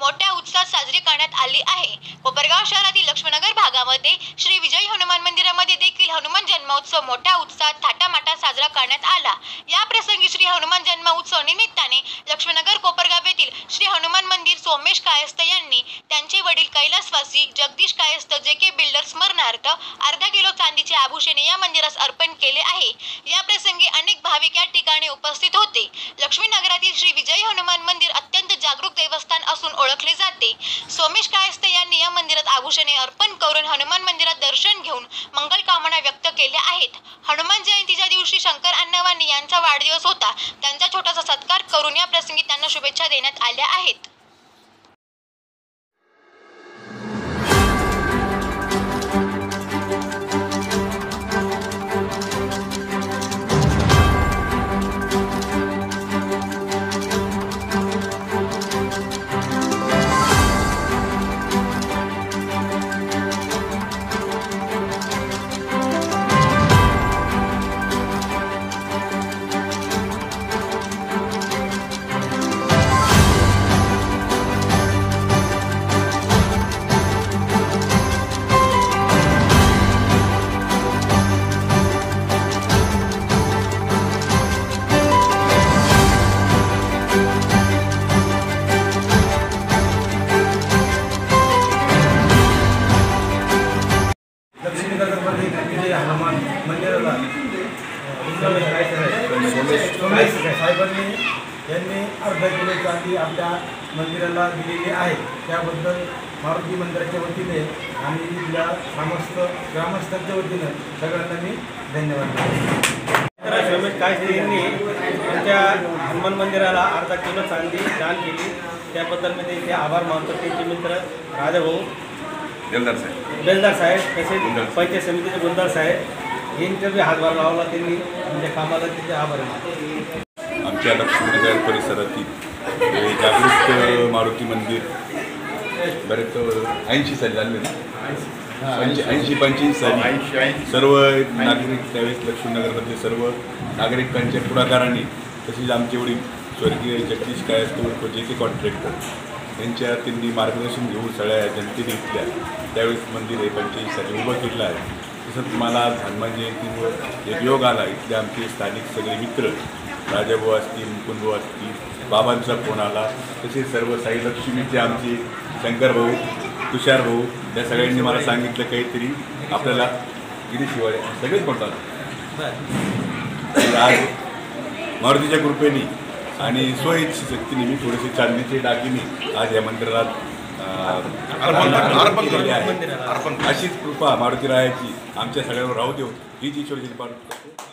मोठ्या उत्साहात साजरी करण्यात आली आहे। कोपरगाव शहरातील लक्ष्मीनगर भागामध्ये श्री विजयी हनुमान मंदिरामध्ये देखील हनुमान जन्मोत्सव मोठ्या उत्साहात थाटामाटात साजरा करण्यात आला। या प्रसंगी श्री हनुमान जन्मोत्सव निमित्ताने लक्ष्मीनगर कोपरगाव येथील श्री हनुमान मंदिर सोमेश कायस्थ यांनी त्यांचे वडील कैलासवासी जगदीश कायस्थ JK बिल्डर्स स्मरणार्थ अर्धा किलो चांदीचे आभूषणे या मंदिरास अर्पण केले आहे। या प्रसंगी अनेक भाविक या ठिकाणी उपस्थित होते। लक्ष्मीनगरातील श्री विजयी हनुमान मंदिर अत्यंत जागरूक देवस्थान असून ओळखले जाते। सोमेश कायस्थ यांनी या मंदिरात आभूषणे अर्पण करून हनुमान मंदिरात दर्शन घेऊन मंगल कामना व्यक्त केल्या आहेत। हनुमान जयंतीच्या दिवशी शंकर अण्णावानी यांचा वाढदिवस होता। त्यांचा छोटासा सत्कार करून या प्रसंगी त्यांना शुभेच्छा देण्यात आल्या आहेत। हनुमान मंदिराला साहेबांनी यांनी अर्धा किलो चांदी आपल्या मंदिराला दिलेली आहे। त्याबद्दल मारुती मंदिराच्या वतीने आणि इथल्या समस्त ग्रामस्थांच्या वतीने सगळ्यांना मी धन्यवाद देतो। सोमेश कायस्थ यांनी त्यांच्या हनुमान मंदिराला अर्धा किलो चांदी दान केली, त्याबद्दल मी त्यांचे आभार मानतो। त्यांचे मित्र राजाभाऊ बेलदार साहेब तसेच पंचायत समितीचे गुंदार साहेब यांचा हातभार लावला, त्यांनी म्हणजे कामाला तिथे आभार मानतो। आमच्या लक्ष्मीनगर परिसरातील जागृत मारुती मंदिर बरेच 80 साली झाले ना, 80-85 साली सर्व नागरिक त्यावेळेस लक्ष्मीनगरमध्ये सर्व नागरिकांच्या पुढाकाराने तसेच आमचे वडील स्वर्गीय जगदीश कायस्थ उर्फ JK कॉन्ट्रॅक्टर यांच्या त्यांनी मार्गदर्शन घेऊन सगळ्या जनतेने इथल्या त्यावेळेस मंदिर हे 85 साली उभं केलं आहे। तसंच मला हनुमान जयंतीवर एक योग आला, इथले आमचे स्थानिक सगळे मित्र राजाभाऊ असतील, मुकुंदभाऊ असतील, बाबांचा फोन आला, तसेच सर्व साई लक्ष्मीचे आमचे शंकर भाऊ, तुषार भाऊ या सगळ्यांनी मला सांगितलं काहीतरी आपल्याला गिरीशिवाय सगळेच म्हणतात। आज मारुतीच्या कृपेने आणि स्वइच्छी शक्तीने मी थोडेसे चांदीचे दागिने आज या मंदिरात अर्पण केलेले आहे। अशीच कृपा मारुती रायाची आमच्या सगळ्यांवर राहू देऊ हीच ईश्वराची प्रार्थना करतो।